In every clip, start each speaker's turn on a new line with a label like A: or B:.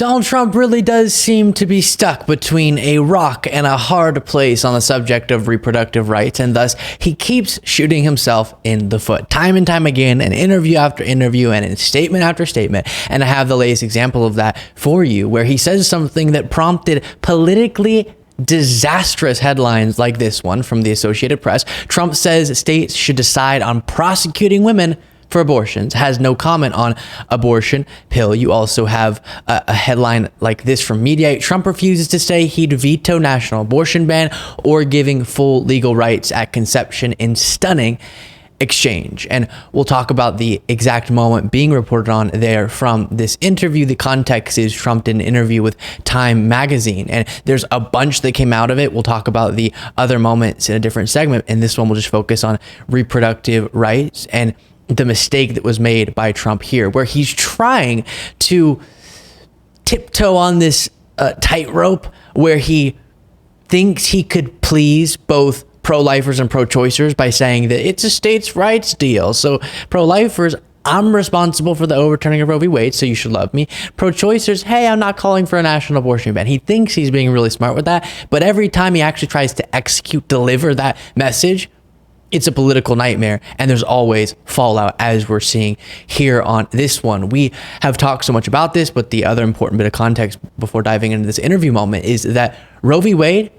A: Donald Trump really does seem to be stuck between a rock and a hard place on the subject of reproductive rights, and thus he keeps shooting himself in the foot time and time again, in interview after interview and in statement after statement. And I have the latest example of that for you, where he says something that prompted politically disastrous headlines like this one from the Associated Press. Trump says states should decide on prosecuting women for abortions, has no comment on abortion pill. You also have a headline like this from Mediaite. Trump refuses to say he'd veto national abortion ban or giving full legal rights at conception in stunning exchange. And we'll talk about the exact moment being reported on there from this interview. The context is Trump did an interview with Time magazine, and there's a bunch that came out of it. We'll talk about the other moments in a different segment, and this one will just focus on reproductive rights and the mistake that was made by Trump here, where he's trying to tiptoe on this tightrope where he thinks he could please both pro-lifers and pro-choicers by saying that it's a states' rights deal. So pro-lifers, I'm responsible for the overturning of Roe v. Wade, so you should love me. Pro-choicers, hey, I'm not calling for a national abortion ban. He thinks he's being really smart with that, but every time he actually tries to deliver that message, it's a political nightmare, and there's always fallout, as we're seeing here on this one. We have talked so much about this, but the other important bit of context before diving into this interview moment is that Roe v. Wade,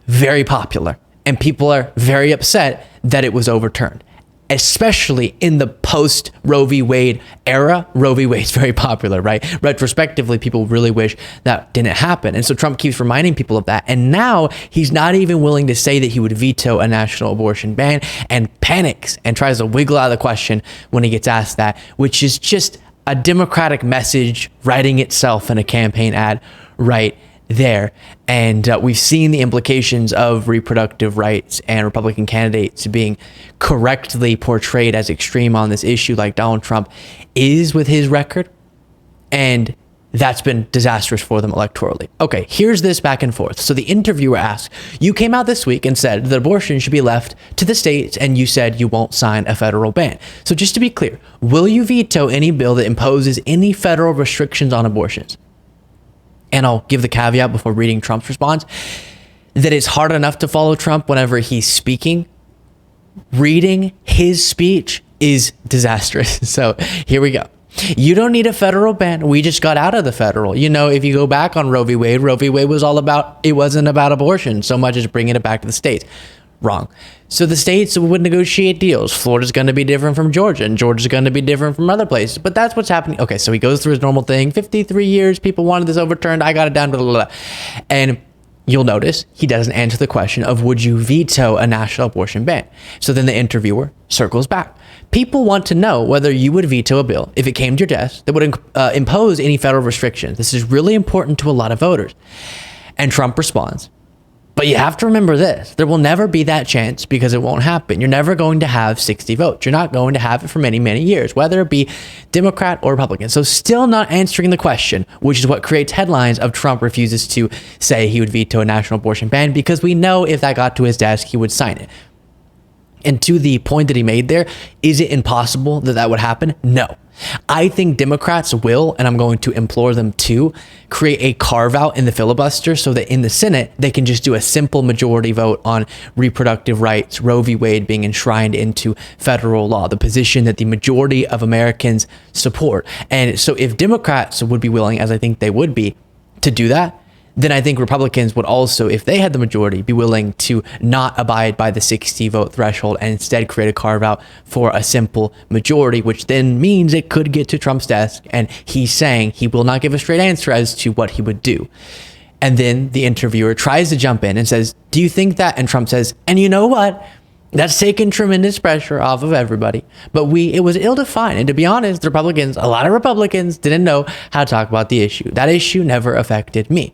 A: very popular, and people are very upset that it was overturned. Especially in the post Roe v. Wade era, Roe v. Wade's very popular, right? Retrospectively, people really wish that didn't happen. And so Trump keeps reminding people of that. And now he's not even willing to say that he would veto a national abortion ban, and panics and tries to wiggle out of the question when he gets asked that, which is just a Democratic message writing itself in a campaign ad right there. And we've seen the implications of reproductive rights and Republican candidates being correctly portrayed as extreme on this issue, like Donald Trump is with his record, and that's been disastrous for them electorally. Okay, here's this back and forth. So the interviewer asked, you came out this week and said that abortion should be left to the states, and you said you won't sign a federal ban. So just to be clear, will you veto any bill that imposes any federal restrictions on abortions? And I'll give the caveat before reading Trump's response that it's hard enough to follow Trump whenever he's speaking. Reading his speech is disastrous. So here we go. You don't need a federal ban. We just got out of the federal. You know, if you go back on Roe v. Wade was all about, it wasn't about abortion so much as bringing it back to the states. Wrong. So the states would negotiate deals. Florida's going to be different from Georgia, and Georgia's going to be different from other places. But that's what's happening. Okay, so he goes through his normal thing. 53 years, people wanted this overturned. I got it down, blah, blah, blah. And you'll notice he doesn't answer the question of would you veto a national abortion ban? So then the interviewer circles back. People want to know whether you would veto a bill if it came to your desk that would impose any federal restrictions. This is really important to a lot of voters. And Trump responds, but you have to remember this, there will never be that chance because it won't happen. You're never going to have 60 votes. You're not going to have it for many, many years, whether it be Democrat or Republican. So still not answering the question, which is what creates headlines of Trump refuses to say he would veto a national abortion ban, because we know if that got to his desk, he would sign it. And to the point that he made there, is it impossible that that would happen? No. I think Democrats will, and I'm going to implore them to, create a carve-out in the filibuster so that in the Senate, they can just do a simple majority vote on reproductive rights, Roe v. Wade being enshrined into federal law, the position that the majority of Americans support. And so if Democrats would be willing, as I think they would be, to do that, then I think Republicans would also, if they had the majority, be willing to not abide by the 60 vote threshold and instead create a carve out for a simple majority, which then means it could get to Trump's desk. And he's saying he will not give a straight answer as to what he would do. And then the interviewer tries to jump in and says, do you think that? And Trump says, and you know what? That's taken tremendous pressure off of everybody. But it was ill-defined. And to be honest, a lot of Republicans didn't know how to talk about the issue. That issue never affected me.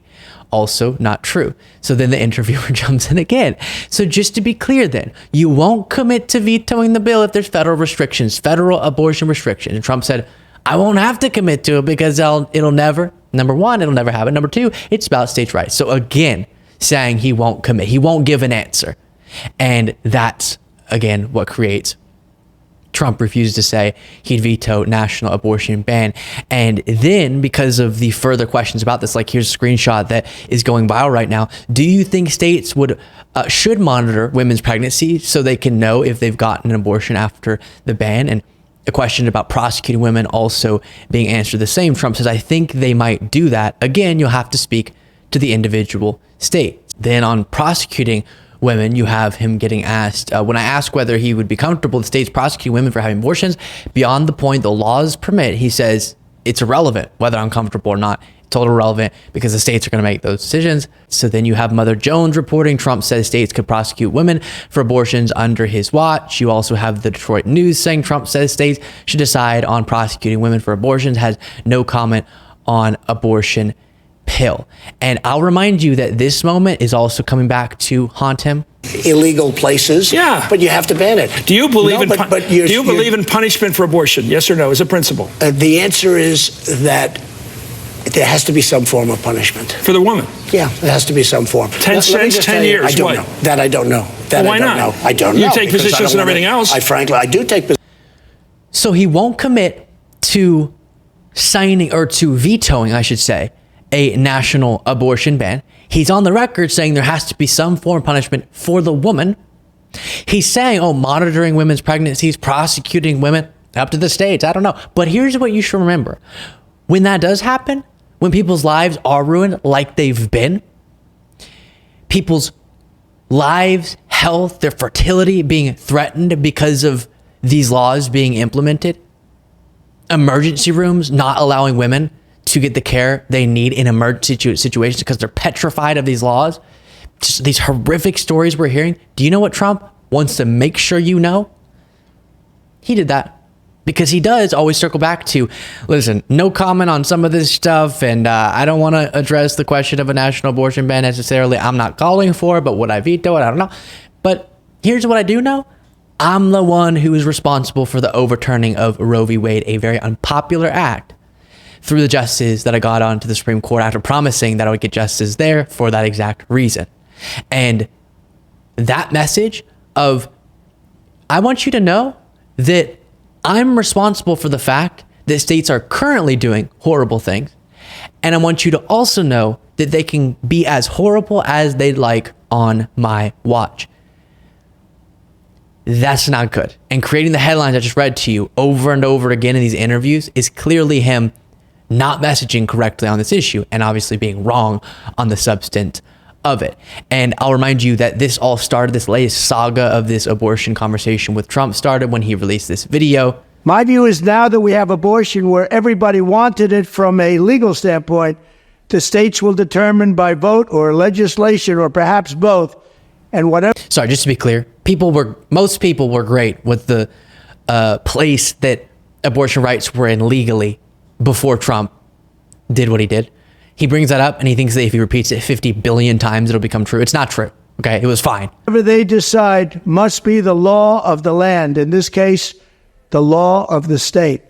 A: Also not true. So then the interviewer jumps in again. So just to be clear then, you won't commit to vetoing the bill if there's federal restrictions, federal abortion restrictions. And Trump said, I won't have to commit to it because it'll never, number one, it'll never happen. Number two, it's about states' rights. So again, saying he won't commit, he won't give an answer. And that's, again, what creates Trump refused to say he'd veto national abortion ban. And then, because of the further questions about this, like here's a screenshot that is going viral right now. Do you think states should monitor women's pregnancy so they can know if they've gotten an abortion after the ban? And a question about prosecuting women also being answered the same. Trump says, I think they might do that. Again, you'll have to speak to the individual state. Then on prosecuting women, you have him getting asked, when I ask whether he would be comfortable with states prosecuting women for having abortions beyond the point the laws permit, he says it's irrelevant whether I'm comfortable or not. It's totally irrelevant because the states are going to make those decisions. So then you have Mother Jones reporting Trump says states could prosecute women for abortions under his watch. You also have the Detroit News saying Trump says states should decide on prosecuting women for abortions, has no comment on abortion pill. And I'll remind you that this moment is also coming back to haunt him.
B: Illegal places,
C: yeah,
B: but you have to ban it.
C: Do you believe in punishment for abortion? Yes or no, as a principle?
B: The answer is that there has to be some form of punishment
C: for the woman.
B: Yeah, there has to be some form.
C: 10 cents, 10 years.
B: I don't know. That I don't know. That
C: why
B: I don't
C: not?
B: know. I don't know.
C: You take positions and everything else.
B: I do take positions.
A: So he won't commit to signing, or to vetoing, I should say, a national abortion ban. He's on the record saying there has to be some form of punishment for the woman. He's saying, monitoring women's pregnancies, prosecuting women, up to the states. I don't know. But here's what you should remember. When that does happen, when people's lives are ruined like they've been, people's lives, health, their fertility being threatened because of these laws being implemented, emergency rooms not allowing women to get the care they need in emergency situations because they're petrified of these laws. Just these horrific stories we're hearing. Do you know what Trump wants to make sure you know? He did that because he does always circle back to, listen, no comment on some of this stuff. And I don't want to address the question of a national abortion ban necessarily. I'm not calling for it, but would I veto it? I don't know. But here's what I do know. I'm the one who is responsible for the overturning of Roe v. Wade, a very unpopular act, through the justices that I got onto the Supreme Court after promising that I would get justice there for that exact reason. And that message of, I want you to know that I'm responsible for the fact that states are currently doing horrible things. And I want you to also know that they can be as horrible as they'd like on my watch. That's not good. And creating the headlines I just read to you over and over again in these interviews is clearly him not messaging correctly on this issue and obviously being wrong on the substance of it. And I'll remind you that this all started, this latest saga of this abortion conversation with Trump started when he released this video.
D: My view is now that we have abortion where everybody wanted it from a legal standpoint, the states will determine by vote or legislation or perhaps both. And whatever.
A: Sorry, just to be clear, most people were great with the place that abortion rights were in legally before Trump did what he did. He brings that up and he thinks that if he repeats it 50 billion times, it'll become true. It's not true. Okay, it was fine.
D: Whatever they decide must be the law of the land. In this case, the law of the state.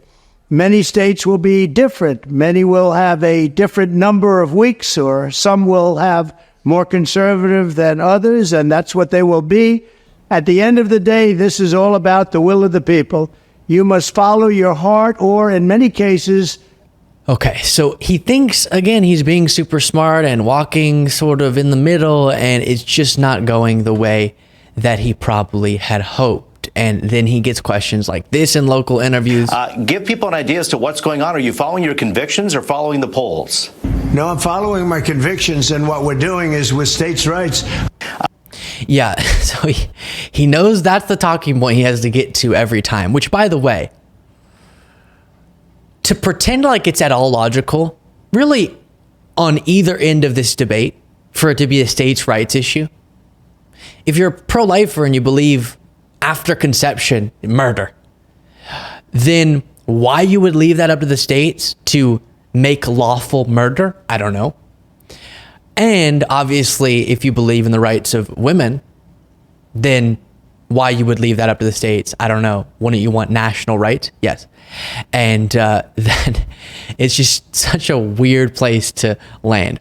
D: Many states will be different. Many will have a different number of weeks, or some will have more conservative than others, and that's what they will be. At the end of the day, this is all about the will of the people. You must follow your heart, or in many cases.
A: Okay, so he thinks, again, he's being super smart and walking sort of in the middle, and it's just not going the way that he probably had hoped. And then he gets questions like this in local interviews.
E: Give people an idea as to what's going on. Are you following your convictions or following the polls?
D: No, I'm following my convictions, and what we're doing is with states' rights.
A: Yeah, so he knows that's the talking point he has to get to every time, which, by the way, to pretend like it's at all logical, really on either end of this debate, for it to be a states' rights issue, if you're a pro-lifer and you believe after conception, murder, then why you would leave that up to the states to make lawful murder, I don't know. And obviously, if you believe in the rights of women, then why you would leave that up to the states, I don't know. Wouldn't you want national rights? Yes. And then it's just such a weird place to land.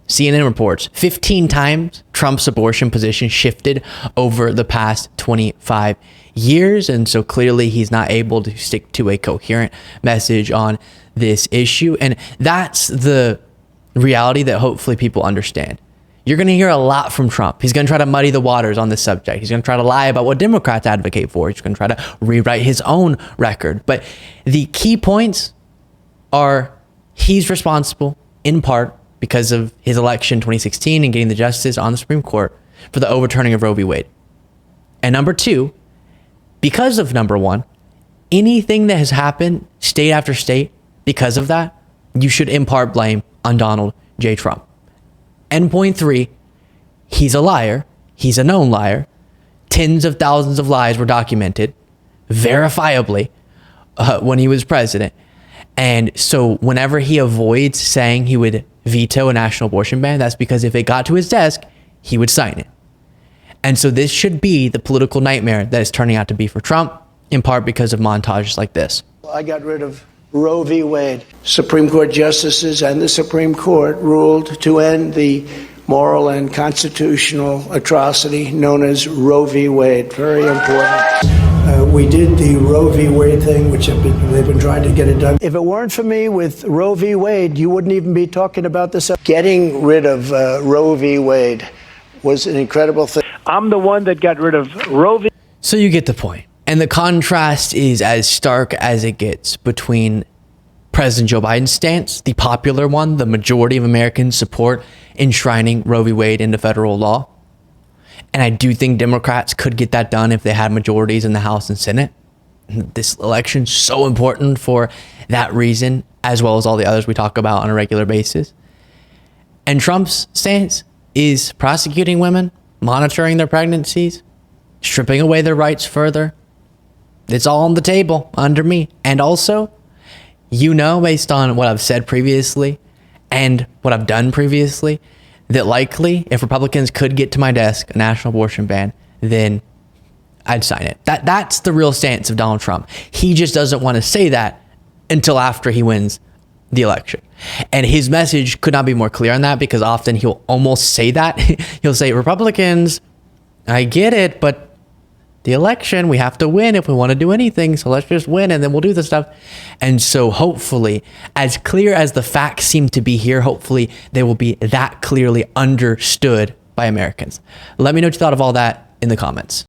A: CNN reports 15 times Trump's abortion position shifted over the past 25 years. And so clearly he's not able to stick to a coherent message on this issue. And that's the reality that hopefully people understand. You're going to hear a lot from Trump. He's going to try to muddy the waters on this subject. He's going to try to lie about what Democrats advocate for. He's going to try to rewrite his own record. But the key points are he's responsible in part because of his election in 2016 and getting the justice on the Supreme Court for the overturning of Roe v. Wade. And number two, because of number one, anything that has happened state after state because of that, you should in part blame on Donald J. Trump. And point three, he's a liar. He's a known liar. Tens of thousands of lies were documented verifiably when he was president. And so whenever he avoids saying he would veto a national abortion ban, that's because if it got to his desk, he would sign it. And so this should be the political nightmare that is turning out to be for Trump, in part because of montages like this.
B: I got rid of Roe v. Wade. Supreme Court justices and the Supreme Court ruled to end the moral and constitutional atrocity known as Roe v. Wade. Very important. We did the Roe v. Wade thing, which they've been trying to get it done. If it weren't for me with Roe v. Wade, you wouldn't even be talking about this. Getting rid of Roe v. Wade was an incredible thing.
F: I'm the one that got rid of Roe v.
A: So you get the point. And the contrast is as stark as it gets between President Joe Biden's stance, the popular one, the majority of Americans support enshrining Roe v. Wade into federal law. And I do think Democrats could get that done if they had majorities in the House and Senate. This election's so important for that reason, as well as all the others we talk about on a regular basis. And Trump's stance is prosecuting women, monitoring their pregnancies, stripping away their rights further. It's all on the table under me. And also, based on what I've said previously and what I've done previously, that likely if Republicans could get to my desk a national abortion ban, then I'd sign it. That's the real stance of Donald Trump. He just doesn't want to say that until after he wins the election. And his message could not be more clear on that, because often he'll almost say that. He'll say, Republicans, I get it, but the election, we have to win if we want to do anything. So let's just win and then we'll do the stuff. And so hopefully, as clear as the facts seem to be here, hopefully they will be that clearly understood by Americans. Let me know what you thought of all that in the comments.